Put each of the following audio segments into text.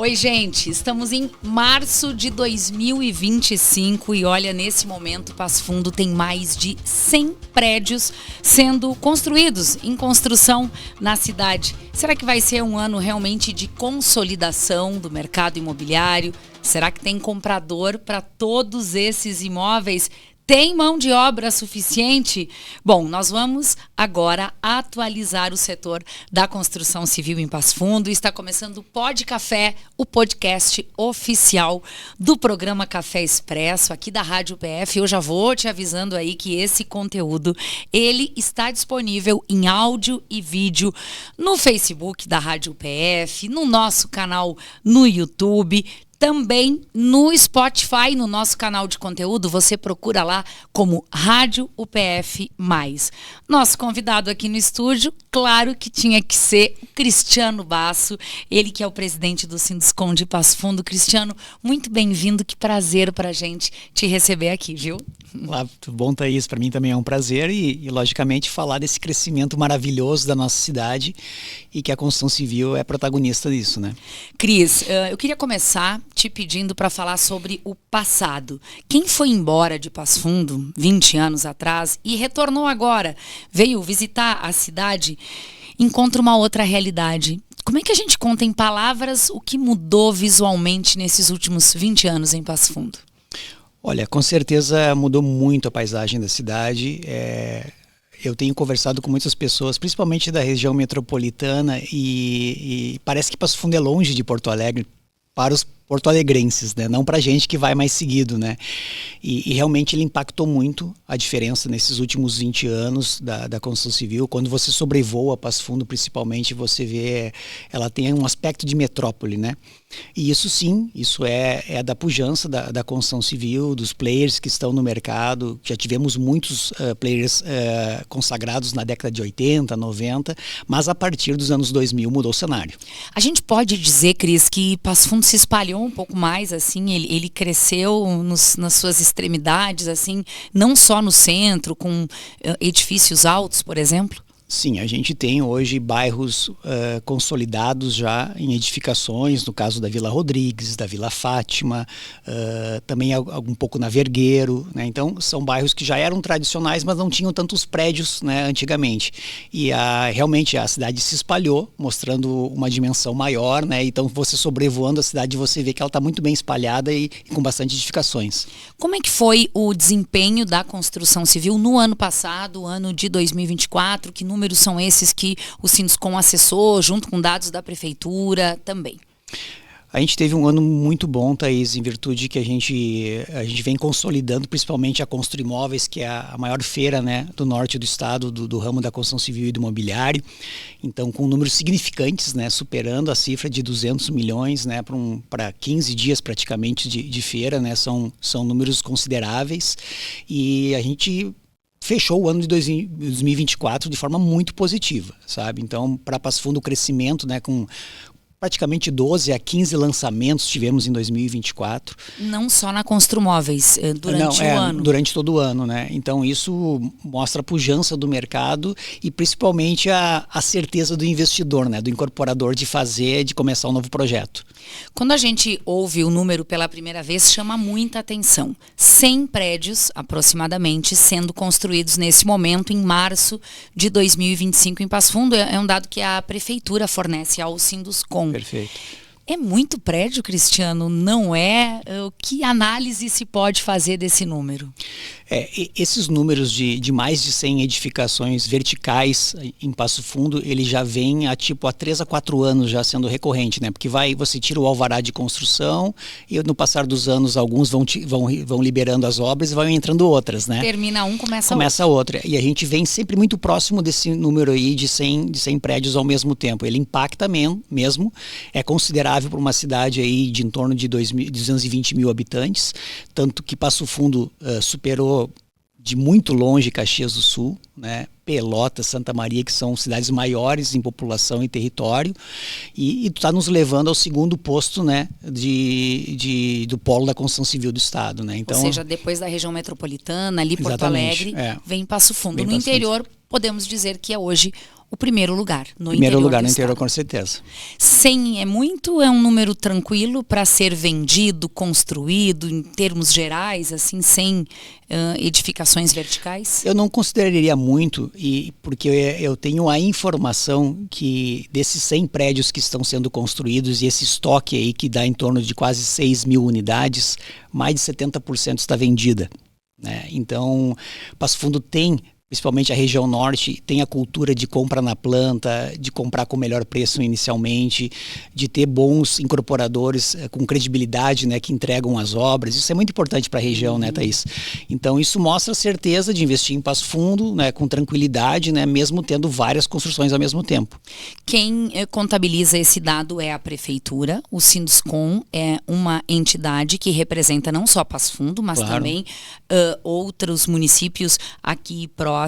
Oi, gente, estamos em março de 2025 e olha, nesse momento, Passo Fundo tem mais de 100 prédios sendo construídos, em construção na cidade. Será que vai ser um ano realmente de consolidação do mercado imobiliário? Será que tem comprador para todos esses imóveis? Tem mão de obra suficiente? Bom, nós vamos agora atualizar o setor da construção civil em Passo Fundo. Está começando o Pod Café, o podcast oficial do programa Café Expresso, aqui da Rádio PF. Eu já vou te avisando aí que esse conteúdo, ele está disponível em áudio e vídeo no Facebook da Rádio PF, no nosso canal no YouTube, também no Spotify, no nosso canal de conteúdo, você procura lá como Rádio UPF+. Nosso convidado aqui no estúdio, claro que tinha que ser o Cristiano Basso, ele que é o presidente do Sinduscon de Passo Fundo. Cristiano, muito bem-vindo, que prazer pra gente te receber aqui, viu? Olá, tudo bom, Thaís? Para mim também é um prazer e, logicamente, falar desse crescimento maravilhoso da nossa cidade e que a construção civil é protagonista disso, né? Cris, eu queria começar te pedindo para falar sobre o passado. Quem foi embora de Passo Fundo 20 anos atrás e retornou agora, veio visitar a cidade, encontra uma outra realidade. Como é que a gente conta em palavras o que mudou visualmente nesses últimos 20 anos em Passo Fundo? Olha, com certeza mudou muito a paisagem da cidade. Eu tenho conversado com muitas pessoas, principalmente da região metropolitana, e parece que Passo Fundo é longe de Porto Alegre para os porto-alegrenses, né? Não para a gente que vai mais seguido, né? E realmente ele impactou muito a diferença nesses últimos 20 anos da construção civil. Quando você sobrevoa Passo Fundo, principalmente, você vê, ela tem um aspecto de metrópole, né? E isso sim, isso é da pujança da construção civil, dos players que estão no mercado. Já tivemos muitos players consagrados na década de 80, 90, mas a partir dos anos 2000 mudou o cenário. A gente pode dizer, Cris, que Passo Fundo se espalhou um pouco mais, assim, ele cresceu nas suas extremidades, assim, não só no centro, com edifícios altos, por exemplo? Sim, a gente tem hoje bairros consolidados já em edificações, no caso da Vila Rodrigues, da Vila Fátima, também um pouco na Vergueiro, né? Então são bairros que já eram tradicionais, mas não tinham tantos prédios, né, antigamente. E realmente a cidade se espalhou, mostrando uma dimensão maior, né? Então você sobrevoando a cidade, você vê que ela está muito bem espalhada e com bastante edificações. Como é que foi o desempenho da construção civil no ano passado, ano de 2024, que números são esses que o Sinduscon acessou, junto com dados da prefeitura também? A gente teve um ano muito bom, Thaís, em virtude que a gente vem consolidando principalmente a Construimóveis, que é a maior feira, né, do norte do estado, do ramo da construção civil e do imobiliário. Então, com números significantes, né, superando a cifra de 200 milhões, né, para 15 dias praticamente de feira, né, são números consideráveis. E a gente fechou o ano de 2024 de forma muito positiva, sabe? Então, para Passo Fundo, o crescimento, né, com praticamente 12 a 15 lançamentos tivemos em 2024. Não só na Construmóveis, durante o ano. Durante todo o ano, né? Então isso mostra a pujança do mercado e principalmente a certeza do investidor, né? Do incorporador de começar um novo projeto. Quando a gente ouve o número pela primeira vez, chama muita atenção. 100 prédios, aproximadamente, sendo construídos nesse momento, em março de 2025 em Passo Fundo. É um dado que a prefeitura fornece ao Sinduscon. Perfeito. É muito prédio, Cristiano, não é? Que análise se pode fazer desse número? Esses números de mais de 100 edificações verticais em Passo Fundo, ele já vem há 3 a 4 anos já sendo recorrente, né? Porque você tira o alvará de construção e no passar dos anos alguns vão liberando as obras e vão entrando outras, né? Termina um, começa outra. E a gente vem sempre muito próximo desse número aí de 100 prédios ao mesmo tempo. Ele impacta mesmo, é considerável para uma cidade aí de em torno de 220 mil habitantes, tanto que Passo Fundo superou de muito longe Caxias do Sul, né? Pelotas, Santa Maria, que são cidades maiores em população e território, e está nos levando ao segundo posto, né, do polo da construção civil do estado, né? Então, ou seja, depois da região metropolitana, ali Porto Alegre, vem Passo Fundo. No interior, podemos dizer que é hoje o primeiro lugar no primeiro interior lugar do no interior, estado. com certeza. 100 é muito? É um número tranquilo para ser vendido, construído, em termos gerais, assim, sem edificações verticais? Eu não consideraria muito, porque eu tenho a informação que desses 100 prédios que estão sendo construídos e esse estoque aí que dá em torno de quase 6 mil unidades, mais de 70% está vendida, né? Então, Passo Fundo tem, principalmente a região norte, tem a cultura de compra na planta, de comprar com o melhor preço inicialmente, de ter bons incorporadores com credibilidade, né, que entregam as obras. Isso é muito importante para a região, né, Thaís? Então isso mostra a certeza de investir em Passo Fundo, né, com tranquilidade, né, mesmo tendo várias construções ao mesmo tempo. Quem contabiliza esse dado é a prefeitura. O Sinduscon é uma entidade que representa não só Passo Fundo, mas Claro. também outros municípios aqui próximos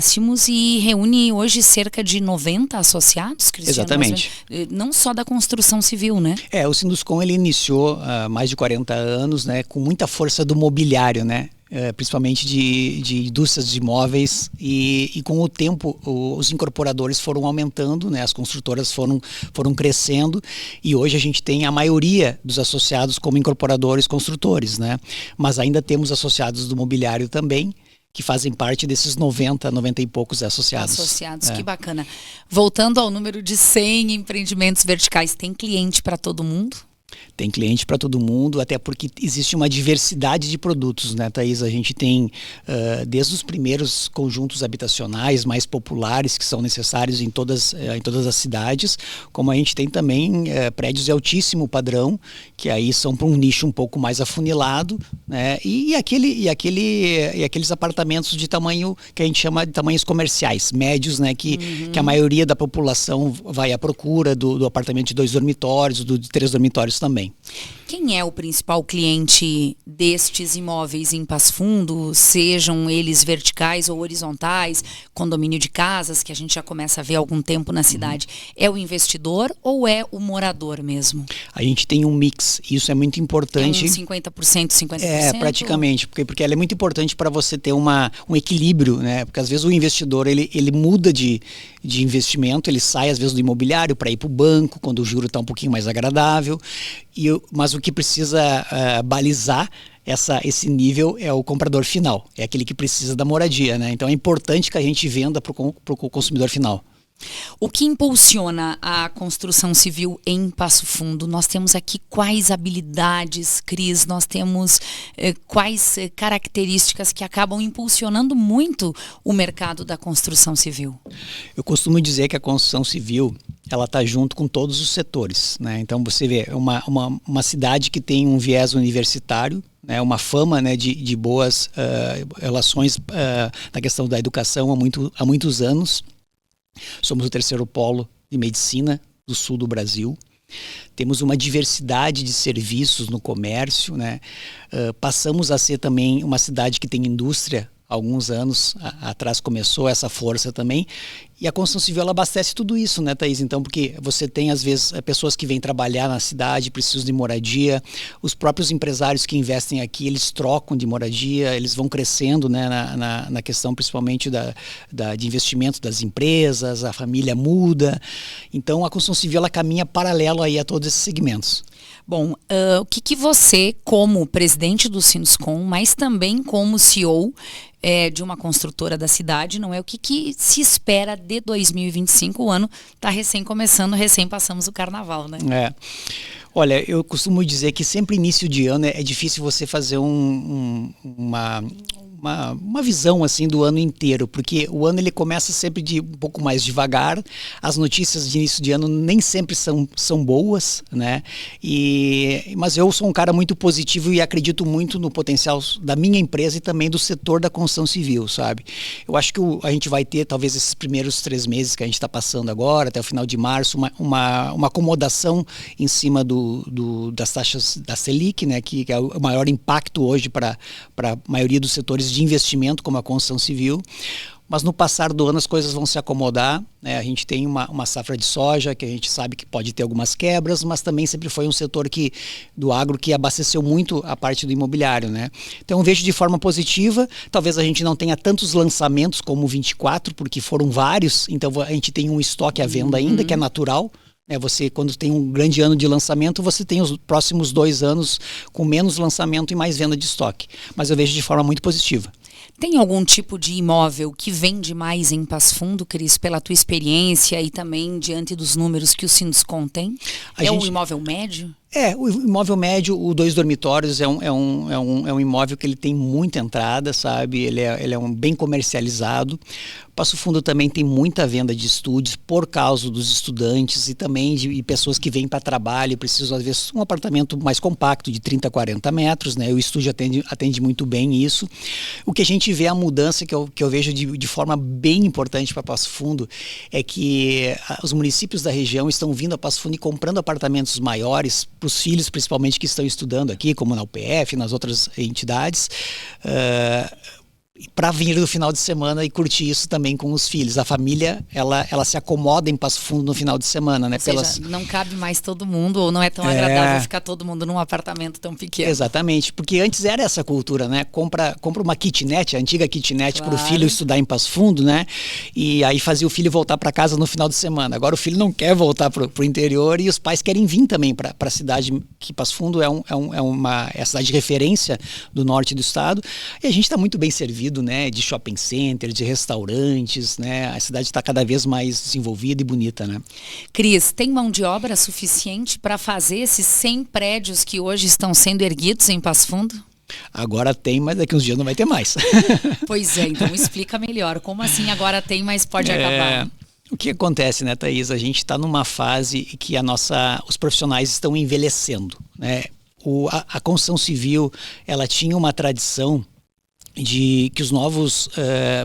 e reúne hoje cerca de 90 associados, Cristiano. Exatamente. Não só da construção civil, né? O Sinduscon ele iniciou há mais de 40 anos, né, com muita força do mobiliário, né? Principalmente de indústrias de imóveis e com o tempo os incorporadores foram aumentando, né, as construtoras foram crescendo e hoje a gente tem a maioria dos associados como incorporadores construtores, né? Mas ainda temos associados do mobiliário também, que fazem parte desses 90 e poucos associados. Que bacana. Voltando ao número de 100 empreendimentos verticais, tem cliente para todo mundo? Tem cliente para todo mundo, até porque existe uma diversidade de produtos, né, Thaís? A gente tem desde os primeiros conjuntos habitacionais mais populares que são necessários em todas as cidades, como a gente tem também prédios de altíssimo padrão, que aí são para um nicho um pouco mais afunilado, né? E aqueles apartamentos de tamanho que a gente chama de tamanhos comerciais, médios, né? Que a maioria da população vai à procura do apartamento de 2 dormitórios, de 3 dormitórios também. Quem é o principal cliente destes imóveis em Passo Fundo, sejam eles verticais ou horizontais, condomínio de casas, que a gente já começa a ver há algum tempo na cidade? É o investidor ou é o morador mesmo? A gente tem um mix, isso é muito importante. É um 50%, 50%? Praticamente, porque ela é muito importante para você ter um equilíbrio, né? Porque às vezes o investidor ele muda de investimento, ele sai às vezes do imobiliário para ir para o banco, quando o juro está um pouquinho mais agradável, mas o que precisa balizar esse nível é o comprador final, é aquele que precisa da moradia, né? Então é importante que a gente venda para o consumidor final. O que impulsiona a construção civil em Passo Fundo? Nós temos aqui quais habilidades, Cris? Nós temos quais características que acabam impulsionando muito o mercado da construção civil? Eu costumo dizer que a construção civil ela está junto com todos os setores, né? Então você vê uma cidade que tem um viés universitário, né, uma fama, né, de boas relações na questão da educação há muitos anos. Somos o 3º polo de medicina do sul do Brasil. Temos uma diversidade de serviços no comércio, né? Passamos a ser também uma cidade que tem indústria. Alguns anos atrás começou essa força também. E a construção civil ela abastece tudo isso, né, Thaís? Então, porque você tem, às vezes, pessoas que vêm trabalhar na cidade, precisam de moradia. Os próprios empresários que investem aqui, eles trocam de moradia, eles vão crescendo, né, na questão principalmente de investimento das empresas, a família muda. Então, a construção civil ela caminha paralelo aí a todos esses segmentos. Bom, o que você, como presidente do Sinduscon, mas também como CEO de uma construtora da cidade, não é? O que se espera de 2025? O ano está recém começando, recém passamos o carnaval, né? Olha, eu costumo dizer que sempre início de ano é difícil você fazer uma visão assim do ano inteiro, porque o ano ele começa sempre um pouco mais devagar, as notícias de início de ano nem sempre são boas, né? Mas eu sou um cara muito positivo e acredito muito no potencial da minha empresa e também do setor da construção civil, sabe? Eu acho que a gente vai ter, talvez esses primeiros 3 meses que a gente está passando agora, até o final de março, uma acomodação em cima das taxas da Selic, né? Que é o maior impacto hoje para a maioria dos setores de investimento como a construção civil, mas no passar do ano as coisas vão se acomodar, né? A gente tem uma safra de soja que a gente sabe que pode ter algumas quebras, mas também sempre foi um setor do agro que abasteceu muito a parte do imobiliário, né? Então eu vejo de forma positiva. Talvez a gente não tenha tantos lançamentos como o 24, porque foram vários, então a gente tem um estoque à venda ainda, que é natural. Você, quando tem um grande ano de lançamento, você tem os próximos 2 anos com menos lançamento e mais venda de estoque. Mas eu vejo de forma muito positiva. Tem algum tipo de imóvel que vende mais em Passo Fundo, Cris, pela tua experiência e também diante dos números que o Sinduscon tem? Um imóvel médio? O imóvel médio, o 2 dormitórios, é um imóvel que ele tem muita entrada, sabe? Ele é bem comercializado. Passo Fundo também tem muita venda de estúdios por causa dos estudantes e também de pessoas que vêm para trabalho e precisam, às vezes, um apartamento mais compacto, de 30, 40 metros, né? O estúdio atende muito bem isso. O que a gente vê, a mudança que eu vejo de forma bem importante para Passo Fundo, é que os municípios da região estão vindo a Passo Fundo e comprando apartamentos maiores para os filhos, principalmente, que estão estudando aqui, como na UPF, nas outras entidades, para vir no final de semana e curtir isso também com os filhos. A família, ela se acomoda em Passo Fundo no final de semana, né? Ou seja, não cabe mais todo mundo, ou não é tão agradável ficar todo mundo num apartamento tão pequeno. Exatamente, porque antes era essa cultura, né? Compra uma kitnet, a antiga kitnet, para o filho estudar em Passo Fundo, né? E aí fazia o filho voltar para casa no final de semana. Agora o filho não quer voltar para o interior e os pais querem vir também para a cidade, que Passo Fundo é a cidade de referência do norte do estado, e a gente está muito bem servido, né, de shopping center, de restaurantes, né? A cidade está cada vez mais desenvolvida e bonita, né? Cris, tem mão de obra suficiente para fazer esses 100 prédios que hoje estão sendo erguidos em Passo Fundo? Agora tem, mas daqui uns dias não vai ter mais. Pois é, então explica melhor. Como assim agora tem, mas pode acabar? O que acontece, né, Thaís? A gente está numa fase que os profissionais estão envelhecendo, né? A construção civil, ela tinha uma tradição de que os novos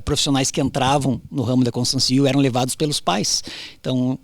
profissionais que entravam no ramo da construção civil eram levados pelos pais. Então,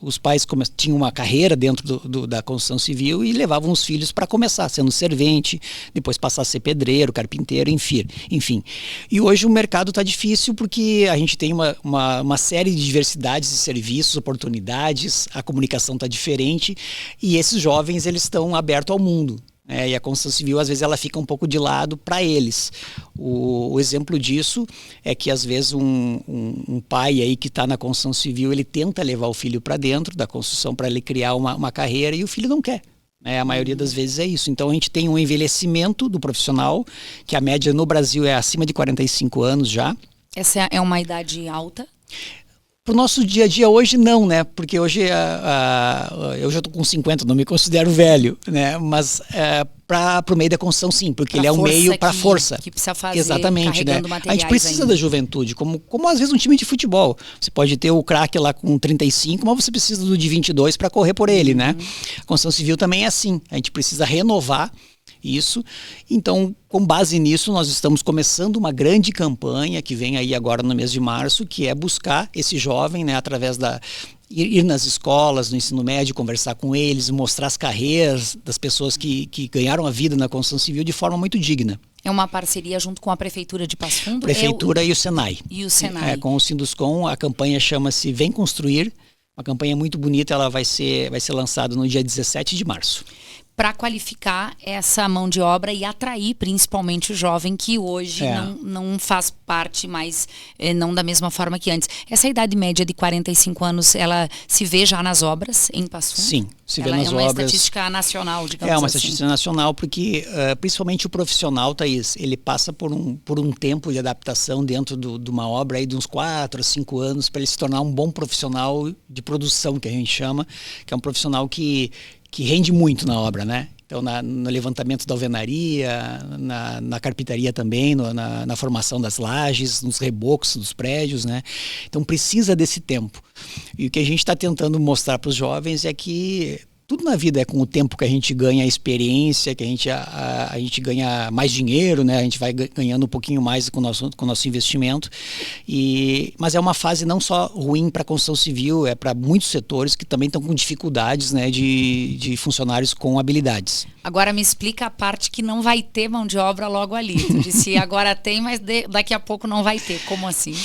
os pais tinham uma carreira dentro da construção civil e levavam os filhos para começar sendo servente, depois passar a ser pedreiro, carpinteiro, enfim. E hoje o mercado está difícil porque a gente tem uma série de diversidades de serviços, oportunidades, a comunicação está diferente e esses jovens, eles estão abertos ao mundo. E a construção civil, às vezes, ela fica um pouco de lado para eles. O exemplo disso é que, às vezes, um pai aí que está na construção civil, ele tenta levar o filho para dentro da construção para ele criar uma carreira e o filho não quer. A maioria das vezes é isso. Então, a gente tem um envelhecimento do profissional, que a média no Brasil é acima de 45 anos já. Essa é uma idade alta? Para o nosso dia a dia hoje não, né? Porque hoje eu já estou com 50, não me considero velho, né? Mas para o meio da construção sim, porque ele é um meio para força. Que precisa fazer, exatamente, né? A gente precisa ainda da juventude, como às vezes um time de futebol. Você pode ter o craque lá com 35, mas você precisa do de 22 para correr por ele, né? A construção civil também é assim. A gente precisa renovar isso. Então, com base nisso, nós estamos começando uma grande campanha que vem aí agora no mês de março, que é buscar esse jovem, né, através ir nas escolas, no ensino médio, conversar com eles, mostrar as carreiras das pessoas que ganharam a vida na construção civil de forma muito digna. É uma parceria junto com a Prefeitura de Passo Fundo? Prefeitura e o Senai. E o Senai. Com o Sinduscon, a campanha chama-se Vem Construir, uma campanha muito bonita, ela vai ser lançada no dia 17 de março. Para qualificar essa mão de obra e atrair principalmente o jovem que hoje não faz parte mais, não da mesma forma que antes. Essa idade média de 45 anos, ela se vê já nas obras em Passo Fundo? Sim, se vê nas obras. É uma estatística nacional, digamos assim. É uma estatística nacional porque, principalmente o profissional, Thaís, ele passa por um tempo de adaptação dentro de uma obra aí de uns 4 a 5 anos para ele se tornar um bom profissional de produção, que a gente chama, que é um profissional que rende muito na obra, né? Então, no levantamento da alvenaria, na carpintaria também, na formação das lajes, nos rebocos dos prédios, né? Então, precisa desse tempo. E o que a gente está tentando mostrar para os jovens é que tudo na vida é com o tempo que a gente ganha a experiência, que a gente ganha mais dinheiro, né? A gente vai ganhando um pouquinho mais com o nosso investimento. Mas é uma fase não só ruim para a construção civil, é para muitos setores que também estão com dificuldades, né, de funcionários com habilidades. Agora me explica a parte que não vai ter mão de obra logo ali. Tu disse agora tem, mas daqui a pouco não vai ter. Como assim?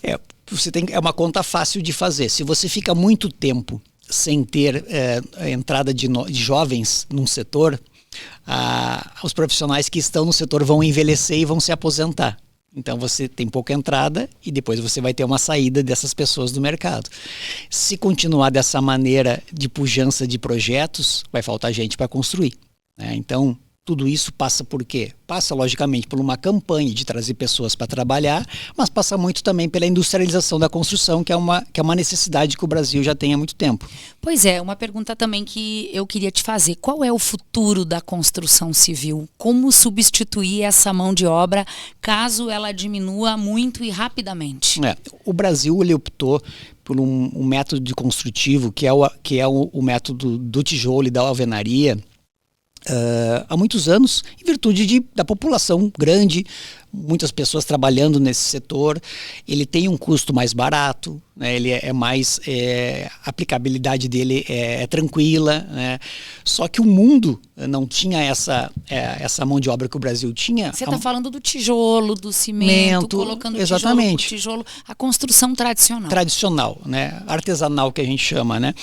É uma conta fácil de fazer. Se você fica muito tempo sem ter a entrada de jovens num setor, os profissionais que estão no setor vão envelhecer e vão se aposentar. Então você tem pouca entrada e depois você vai ter uma saída dessas pessoas do mercado. Se continuar dessa maneira de pujança de projetos, vai faltar gente para construir, né? Então tudo isso passa por quê? Passa, logicamente, por uma campanha de trazer pessoas para trabalhar, mas passa muito também pela industrialização da construção, que é uma necessidade que o Brasil já tem há muito tempo. Pois é, uma pergunta também que eu queria te fazer. Qual é o futuro da construção civil? Como substituir essa mão de obra caso ela diminua muito e rapidamente? O Brasil ele optou por um método construtivo que é o método do tijolo e da alvenaria, há muitos anos, em virtude da população grande, muitas pessoas trabalhando nesse setor. Ele tem um custo mais barato, né? Ele é mais, a aplicabilidade dele é tranquila, né? Só que o mundo não tinha essa mão de obra que o Brasil tinha. Você está falando do tijolo, do cimento, colocando exatamente. tijolo, a construção tradicional. Tradicional, né? Artesanal, que a gente chama, né?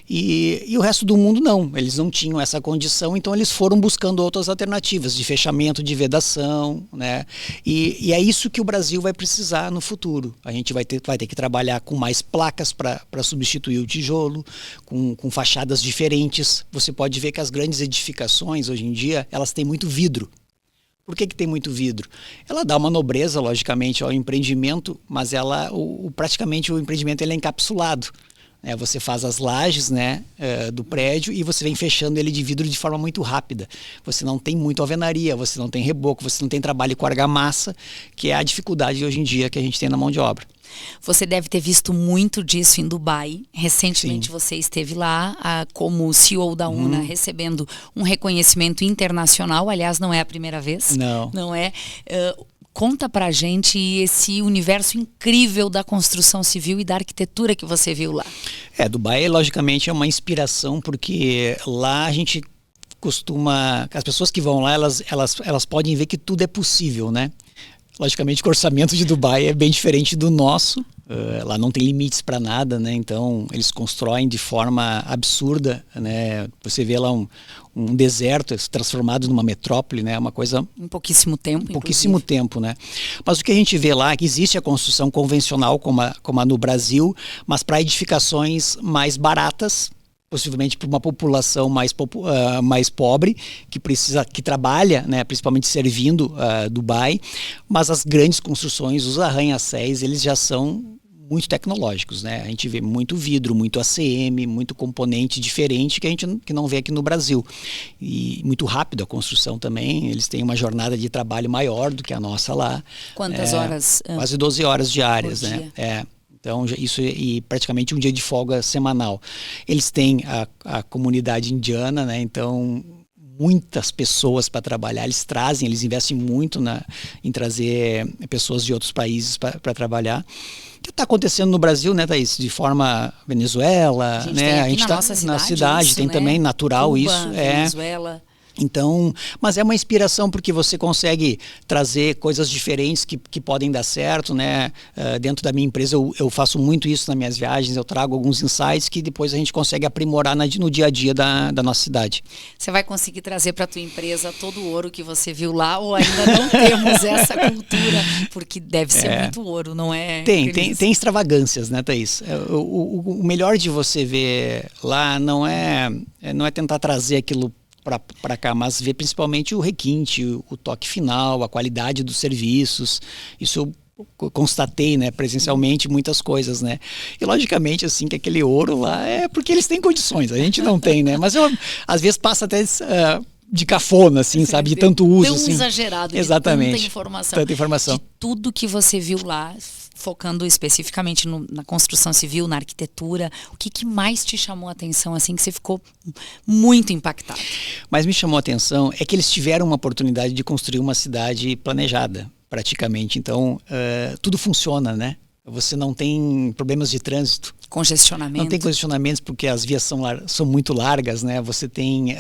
E o resto do mundo não, eles não tinham essa condição, então eles foram buscando outras alternativas de fechamento, de vedação, né? E é isso que o Brasil vai precisar no futuro. A gente vai ter que trabalhar com mais placas para substituir o tijolo, com fachadas diferentes. Você pode ver que as grandes edificações hoje em dia, elas têm muito vidro. Por que tem muito vidro? Ela dá uma nobreza, logicamente, ao empreendimento, mas praticamente o empreendimento ele é encapsulado. Você faz as lajes, né, do prédio e você vem fechando ele de vidro de forma muito rápida. Você não tem muito alvenaria, você não tem reboco, você não tem trabalho com argamassa, que é a dificuldade hoje em dia que a gente tem na mão de obra. Você deve ter visto muito disso em Dubai. Recentemente, sim, você esteve lá como CEO da UNA, recebendo um reconhecimento internacional. Aliás, não é a primeira vez. Não é. Conta pra gente esse universo incrível da construção civil e da arquitetura que você viu lá. Dubai, logicamente, é uma inspiração, porque lá a gente costuma... As pessoas que vão lá, elas podem ver que tudo é possível, né? Logicamente que o orçamento de Dubai é bem diferente do nosso. Lá não tem limites para nada, né? Então eles constroem de forma absurda, né? Você vê lá um deserto transformado numa metrópole, né? Uma coisa... Em pouquíssimo tempo. Pouquíssimo tempo, né? Mas o que a gente vê lá é que existe a construção convencional como a no Brasil, mas para edificações mais baratas, possivelmente para uma população mais pobre, que trabalha, né, principalmente servindo Dubai, mas as grandes construções, os arranha-céus, eles já são muito tecnológicos, né? A gente vê muito vidro, muito ACM, muito componente diferente que a gente não vê aqui no Brasil. E muito rápido a construção também, eles têm uma jornada de trabalho maior do que a nossa lá. Quantas horas? Quase 12 horas diárias, por né? dia. Então, isso e praticamente um dia de folga semanal. Eles têm a comunidade indiana, né? Então, muitas pessoas para trabalhar. Eles investem muito em trazer pessoas de outros países para trabalhar. O que está acontecendo no Brasil, né, Thaís? De forma A Venezuela, gente né? tem A gente está na cidade, isso, tem né? também natural Cuba, isso. Venezuela. Então, mas é uma inspiração porque você consegue trazer coisas diferentes que podem dar certo, né? Dentro da minha empresa eu faço muito isso nas minhas viagens, eu trago alguns insights que depois a gente consegue aprimorar no dia a dia da nossa cidade. Você vai conseguir trazer para a tua empresa todo o ouro que você viu lá ou ainda não temos essa cultura? Porque deve ser muito ouro, não é? Tem extravagâncias, né, Thaís? O melhor de você ver lá não é tentar trazer aquilo para cá, mas ver principalmente o requinte, o toque final, a qualidade dos serviços. Isso eu constatei, né, presencialmente muitas coisas, né? E logicamente assim que aquele ouro lá é porque eles têm condições, a gente não tem, né? Mas às vezes passa até de cafona, assim, sabe? De tanto uso. Tão assim. Exagerado. Exatamente. De tanta informação. Tanta informação. De tudo que você viu lá, focando especificamente na construção civil, na arquitetura, o que mais te chamou a atenção, assim, que você ficou muito impactado? Mas me chamou a atenção é que eles tiveram uma oportunidade de construir uma cidade planejada, praticamente. Então, tudo funciona, né? Você não tem problemas de trânsito. Congestionamento. Não tem congestionamentos porque as vias são muito largas, né? Você tem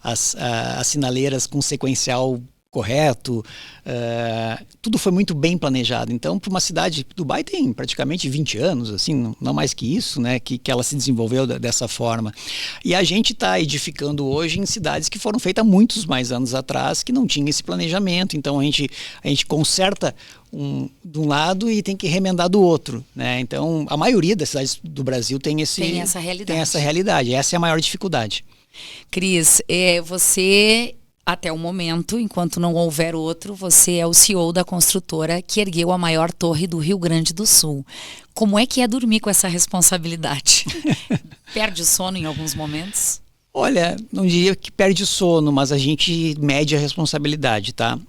as sinaleiras com sequencial correto, tudo foi muito bem planejado. Então, para uma cidade, Dubai tem praticamente 20 anos, assim, não mais que isso, né, que ela se desenvolveu dessa forma. E a gente está edificando hoje em cidades que foram feitas há muitos mais anos atrás, que não tinha esse planejamento. Então, a gente conserta de um lado e tem que remendar do outro, né? Então, a maioria das cidades do Brasil tem essa realidade. Essa é a maior dificuldade. Cris, você... Até o momento, enquanto não houver outro, você é o CEO da construtora que ergueu a maior torre do Rio Grande do Sul. Como é que é dormir com essa responsabilidade? Perde o sono em alguns momentos? Olha, não diria que perde o sono, mas a gente mede a responsabilidade, tá?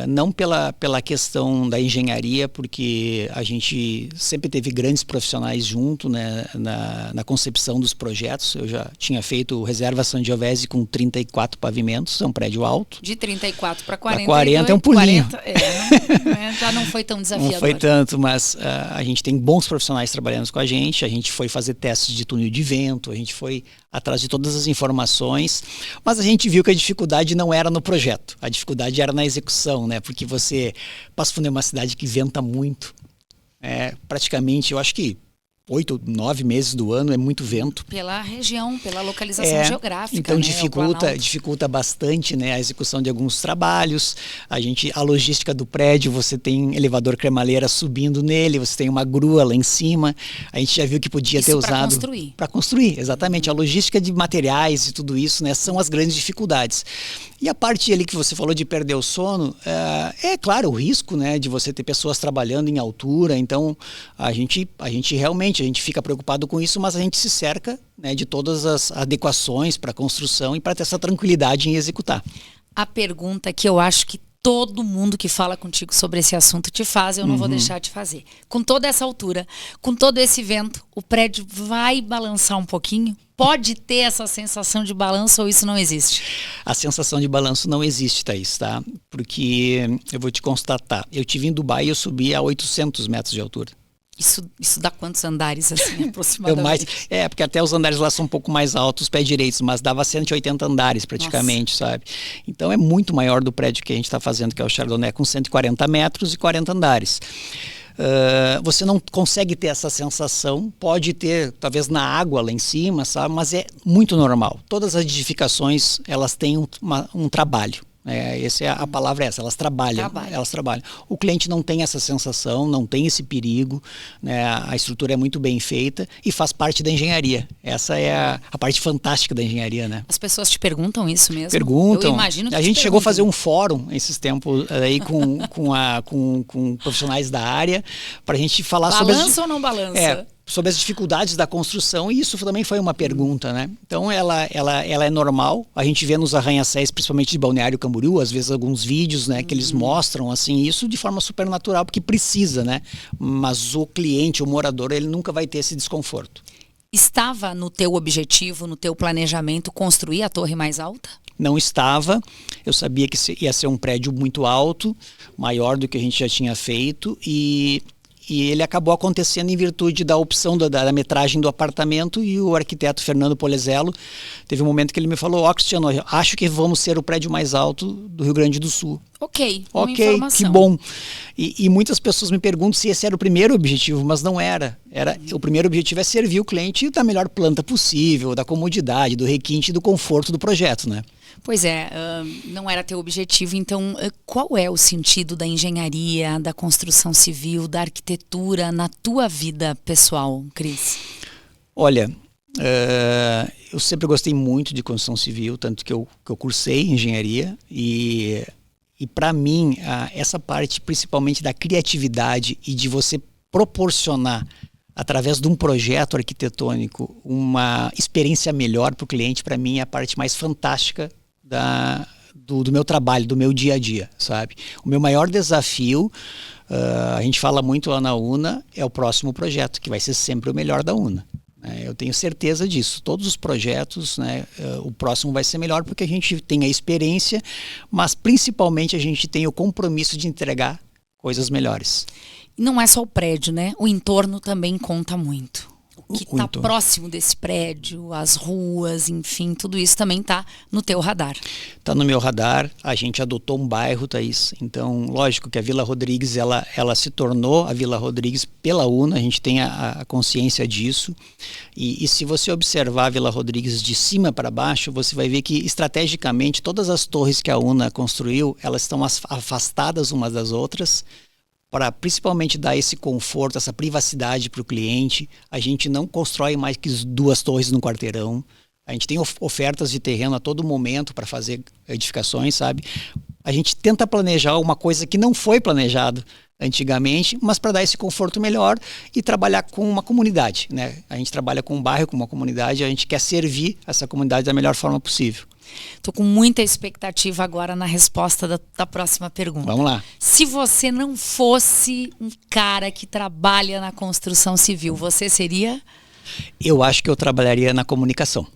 Não pela questão da engenharia, porque a gente sempre teve grandes profissionais junto, né, na concepção dos projetos. Eu já tinha feito o Reserva Sangiovese com 34 pavimentos, é um prédio alto. De 34 para 40. 40 é um pulinho. 40, já não foi tão desafiador. Não foi tanto, mas a gente tem bons profissionais trabalhando com a gente foi fazer testes de túnel de vento, a gente foi atrás de todas as informações, mas a gente viu que a dificuldade não era no projeto, a dificuldade era na execução, né? Porque Passo Fundo é uma cidade que venta muito, praticamente, eu acho que 8, 9 meses do ano é muito vento. Pela região, pela localização geográfica. Então, né? dificulta bastante, né, a execução de alguns trabalhos. A logística do prédio, você tem elevador cremaleira subindo nele, você tem uma grua lá em cima. A gente já viu que podia ter usado para construir, exatamente. A logística de materiais e tudo isso, né, são as grandes dificuldades. E a parte ali que você falou de perder o sono, claro, o risco, né, de você ter pessoas trabalhando em altura. Então, a gente realmente fica preocupado com isso, mas a gente se cerca, né, de todas as adequações para a construção e para ter essa tranquilidade em executar. A pergunta que eu acho que todo mundo que fala contigo sobre esse assunto te faz, eu não vou deixar de fazer. Com toda essa altura, com todo esse vento, o prédio vai balançar um pouquinho? Pode ter essa sensação de balanço ou isso não existe? A sensação de balanço não existe, Thaís, tá? Porque eu vou te constatar, eu estive em Dubai e eu subi a 800 metros de altura. Isso dá quantos andares, assim, aproximadamente? Porque até os andares lá são um pouco mais altos, os pés direitos, mas dava 180 andares praticamente. Nossa. Sabe? Então é muito maior do prédio que a gente está fazendo, que é o Chardonnay, com 140 metros e 40 andares. Você não consegue ter essa sensação, pode ter talvez na água lá em cima, sabe? Mas é muito normal. Todas as edificações, elas têm um trabalho. A palavra é essa, elas trabalham. O cliente não tem essa sensação, não tem esse perigo, né? A estrutura é muito bem feita e faz parte da engenharia. Essa é a parte fantástica da engenharia, né? As pessoas te perguntam isso mesmo? Perguntam. Eu imagino que a gente chegou a fazer um fórum esses tempos aí com profissionais da área para a gente falar sobre... Balança ou não balança? Sobre as dificuldades da construção, e isso também foi uma pergunta, né? Então ela é normal, a gente vê nos arranha-céus, principalmente de Balneário Camboriú, às vezes alguns vídeos, né, que eles mostram assim, isso de forma super natural, porque precisa, né? Mas o cliente, o morador, ele nunca vai ter esse desconforto. Estava no teu objetivo, no teu planejamento, construir a torre mais alta? Não estava, eu sabia que ia ser um prédio muito alto, maior do que a gente já tinha feito, e ele acabou acontecendo em virtude da opção da metragem do apartamento, e o arquiteto Fernando Polizello teve um momento que ele me falou: Cristiano, acho que vamos ser o prédio mais alto do Rio Grande do Sul. Ok, informação. Que bom. E muitas pessoas me perguntam se esse era o primeiro objetivo, mas não era. O primeiro objetivo é servir o cliente da melhor planta possível, da comodidade, do requinte e do conforto do projeto, né? Pois é, não era teu objetivo, então qual é o sentido da engenharia, da construção civil, da arquitetura na tua vida pessoal, Cris? Olha, eu sempre gostei muito de construção civil, tanto que eu cursei engenharia e para mim essa parte principalmente da criatividade e de você proporcionar através de um projeto arquitetônico uma experiência melhor para o cliente, para mim é a parte mais fantástica do meu trabalho, do meu dia a dia, sabe? O meu maior desafio, a gente fala muito lá na UNA, é o próximo projeto, que vai ser sempre o melhor da UNA. Eu tenho certeza disso. Todos os projetos, né, o próximo vai ser melhor porque a gente tem a experiência, mas principalmente a gente tem o compromisso de entregar coisas melhores. E não é só o prédio, né? O entorno também conta muito. O que está próximo desse prédio, as ruas, enfim, tudo isso também está no teu radar. Está no meu radar. A gente adotou um bairro, Thaís. Então, lógico que a Vila Rodrigues, ela se tornou a Vila Rodrigues pela UNA, a gente tem a consciência disso. E se você observar a Vila Rodrigues de cima para baixo, você vai ver que, estrategicamente, todas as torres que a UNA construiu, elas estão afastadas umas das outras, para principalmente dar esse conforto, essa privacidade para o cliente. A gente não constrói mais que 2 torres no quarteirão. A gente tem ofertas de terreno a todo momento para fazer edificações, sabe? A gente tenta planejar uma coisa que não foi planejado antigamente, mas para dar esse conforto melhor e trabalhar com uma comunidade, né? A gente trabalha com um bairro, com uma comunidade, a gente quer servir essa comunidade da melhor forma possível. Estou com muita expectativa agora na resposta da próxima pergunta. Vamos lá. Se você não fosse um cara que trabalha na construção civil, você seria? Eu acho que eu trabalharia na comunicação.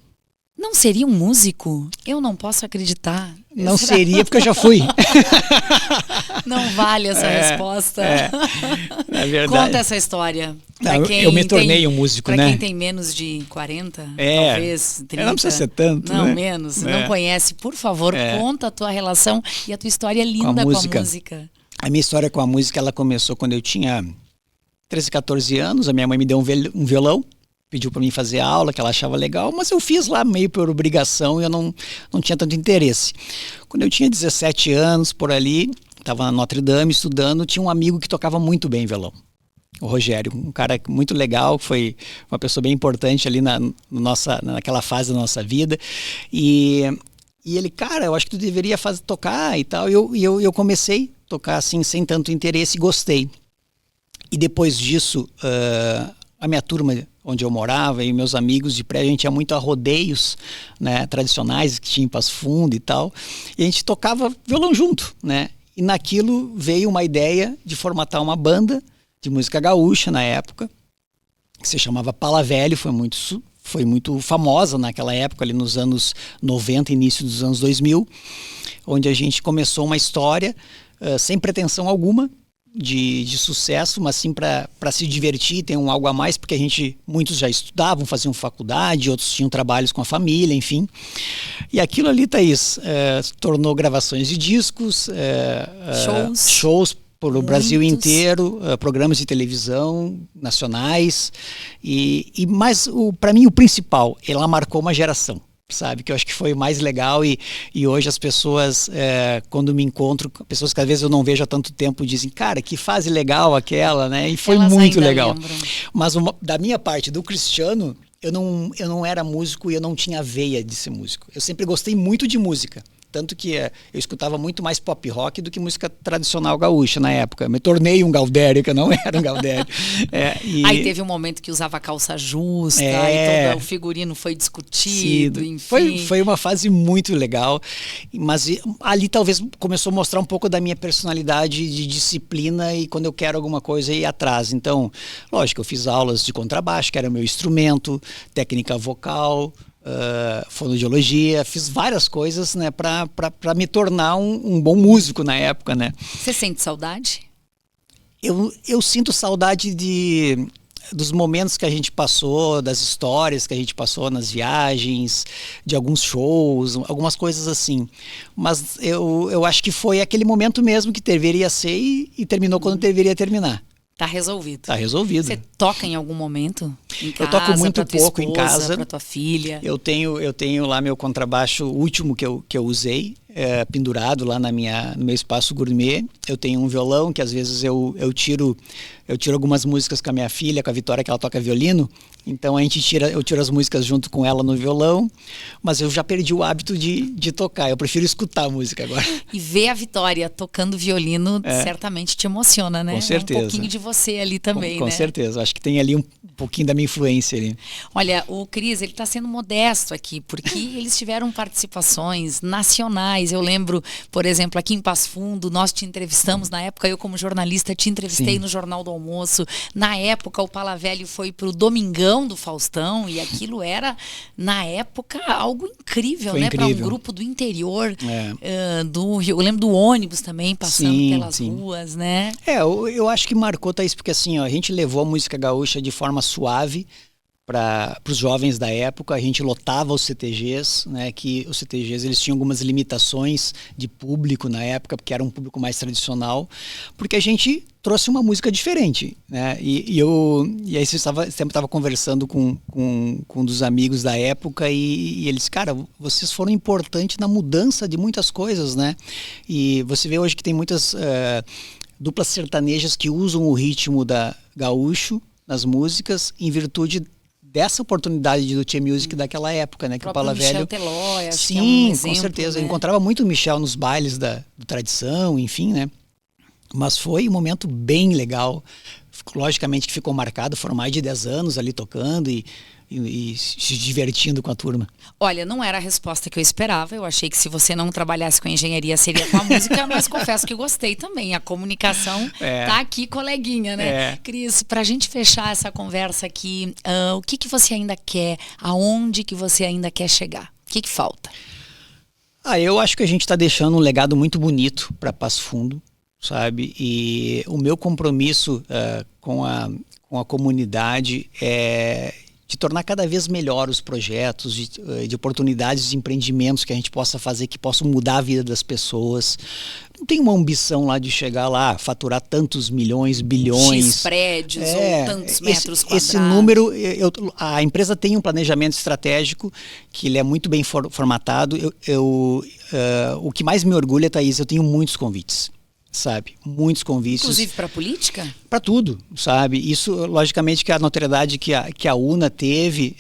Não seria um músico? Eu não posso acreditar. Não seria, porque eu já fui. Não vale essa resposta. É verdade. Conta essa história. Não, eu me tornei um músico, né? Para quem tem menos de 40, talvez 30. Não precisa ser tanto, não, né? Menos. Não conhece, por favor, conta a tua relação e a tua história linda com a música. A minha história com a música, ela começou quando eu tinha 13, 14 anos. A minha mãe me deu um violão. Pediu para mim fazer aula, que ela achava legal, mas eu fiz lá meio por obrigação e eu não tinha tanto interesse. Quando eu tinha 17 anos, por ali, estava na Notre Dame estudando, tinha um amigo que tocava muito bem violão. O Rogério, um cara muito legal, foi uma pessoa bem importante ali naquela fase da nossa vida. E ele, cara, eu acho que tu deveria tocar e tal. E eu comecei a tocar assim, sem tanto interesse, e gostei. E depois disso, a minha turma onde eu morava e meus amigos de prédio, a gente ia muito a rodeios, né, tradicionais que tinha em Passo Fundo e tal, e a gente tocava violão junto, né? E naquilo veio uma ideia de formatar uma banda de música gaúcha na época, que se chamava Pala Velho, foi muito famosa naquela época, ali nos anos 90, início dos anos 2000, onde a gente começou uma história sem pretensão alguma, de sucesso, mas sim para se divertir, ter algo a mais, porque muitos já estudavam, faziam faculdade, outros tinham trabalhos com a família, enfim. E aquilo ali, Thaís, tornou gravações de discos, shows pelo Brasil inteiro, programas de televisão nacionais, mas para mim o principal, ela marcou uma geração. Sabe, que eu acho que foi o mais legal e hoje as pessoas, quando me encontro, pessoas que às vezes eu não vejo há tanto tempo, dizem, cara, que fase legal aquela, né? E foi elas muito legal. Lembram. Mas da minha parte, do Cristiano, eu não era músico e eu não tinha veia de ser músico. Eu sempre gostei muito de música. Tanto que eu escutava muito mais pop rock do que música tradicional gaúcha na época. Eu me tornei um Galdério, que eu não era um Galdério. Aí teve um momento que usava calça justa e todo o figurino foi discutido, enfim. Foi uma fase muito legal, mas ali talvez começou a mostrar um pouco da minha personalidade de disciplina e quando eu quero alguma coisa ir atrás. Então, lógico, eu fiz aulas de contrabaixo, que era o meu instrumento, técnica vocal, fonoaudiologia, fiz várias coisas, né, para me tornar um bom músico na época, né. Você sente saudade? Eu sinto saudade dos momentos que a gente passou, das histórias que a gente passou nas viagens, de alguns shows, algumas coisas assim. Mas eu acho que foi aquele momento mesmo que deveria ser e terminou quando deveria terminar. Tá resolvido. Tá resolvido. Você toca em algum momento? Em casa, eu toco muito pouco esposa, em casa. Pra tua filha? Eu tenho lá meu contrabaixo último que eu usei. pendurado lá no meu espaço gourmet. Eu tenho um violão que às vezes eu tiro algumas músicas com a minha filha, com a Vitória, que ela toca violino. Então eu tiro as músicas junto com ela no violão, mas eu já perdi o hábito de tocar. Eu prefiro escutar a música agora. E ver a Vitória tocando violino certamente te emociona, né? Com certeza. Um pouquinho de você ali também, com né? Com certeza. Acho que tem ali um pouquinho da minha influência ali. Olha, o Cris, ele está sendo modesto aqui, porque eles tiveram participações nacionais. Eu lembro, por exemplo, aqui em Passo Fundo, nós te entrevistamos, na época eu como jornalista te entrevistei no Jornal do Almoço. Na época o Palavelli foi pro Domingão do Faustão e aquilo era, na época, algo incrível, né? Para um grupo do interior do Rio. Eu lembro do ônibus também passando pelas ruas, né? Eu acho que marcou, Thaís, porque assim, ó, a gente levou a música gaúcha de forma suave para os jovens da época. A gente lotava os CTGs, né, que os CTGs eles tinham algumas limitações de público na época, porque era um público mais tradicional, porque a gente trouxe uma música diferente, né, e aí sempre estava conversando com um dos amigos da época e eles, cara, vocês foram importantes na mudança de muitas coisas, né, e você vê hoje que tem muitas duplas sertanejas que usam o ritmo da gaúcho nas músicas em virtude dessa oportunidade do Tchê Music daquela época, né? Que o Palavelli... Michel Teló, acho sim, que é um exemplo, com certeza. Né? Eu encontrava muito o Michel nos bailes do Tradição, enfim, né? Mas foi um momento bem legal. Logicamente que ficou marcado, foram mais de 10 anos ali tocando e se divertindo com a turma. Olha, não era a resposta que eu esperava. Eu achei que se você não trabalhasse com engenharia seria com a música, mas confesso que gostei também. A comunicação tá aqui, coleguinha, né? Cris, pra gente fechar essa conversa aqui, o que você ainda quer? Aonde que você ainda quer chegar? O que falta? Eu acho que a gente está deixando um legado muito bonito para Passo Fundo, sabe? E o meu compromisso com a comunidade é de tornar cada vez melhor os projetos, de oportunidades de empreendimentos que a gente possa fazer, que possam mudar a vida das pessoas. Não tem uma ambição lá de chegar lá, faturar tantos milhões, bilhões. X prédios ou tantos metros quadrados. Esse número, a empresa tem um planejamento estratégico, que ele é muito bem formatado. O que mais me orgulha, Thaís, eu tenho muitos convites. Sabe, muitos convites. Inclusive para política? Para tudo, sabe? Isso, logicamente, que a notoriedade que a UNA teve...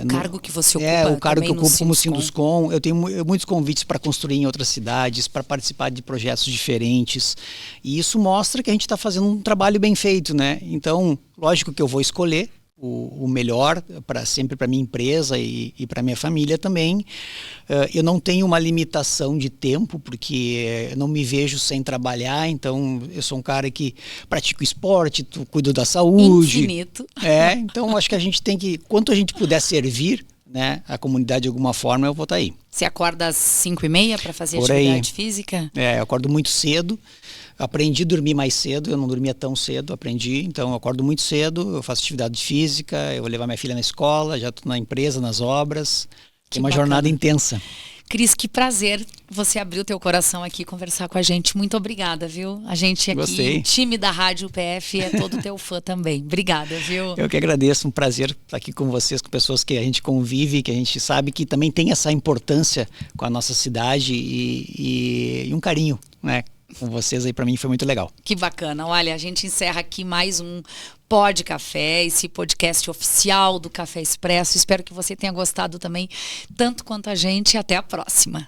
O cargo que você ocupa. O cargo que eu ocupo como Sinduscom. Sinduscom. Eu tenho muitos convites para construir em outras cidades, para participar de projetos diferentes. E isso mostra que a gente está fazendo um trabalho bem feito, né? Então, lógico que eu vou escolher o melhor sempre para minha empresa e para minha família também. Eu não tenho uma limitação de tempo, porque eu não me vejo sem trabalhar, então eu sou um cara que pratico esporte, cuido da saúde. Infinito. Então acho que a gente tem que, quanto a gente puder servir, né, a comunidade de alguma forma, eu vou estar aí. Você acorda às 5h30 para fazer Por atividade aí. física? Eu acordo muito cedo. Aprendi a dormir mais cedo, eu não dormia tão cedo, aprendi, então eu acordo muito cedo, eu faço atividade física, eu vou levar minha filha na escola, já estou na empresa, nas obras, tem uma jornada intensa. Cris, que prazer você abrir o teu coração aqui e conversar com a gente. Muito obrigada, viu? A gente aqui, Gostei. time da Rádio PF, é todo teu fã também. Obrigada, viu? Eu que agradeço, um prazer estar aqui com vocês, com pessoas que a gente convive, que a gente sabe que também tem essa importância com a nossa cidade e um carinho, né? Com vocês aí, para mim foi muito legal. Que bacana. Olha, a gente encerra aqui mais um Pod Café, esse podcast oficial do Café Expresso. Espero que você tenha gostado também, tanto quanto a gente. Até a próxima.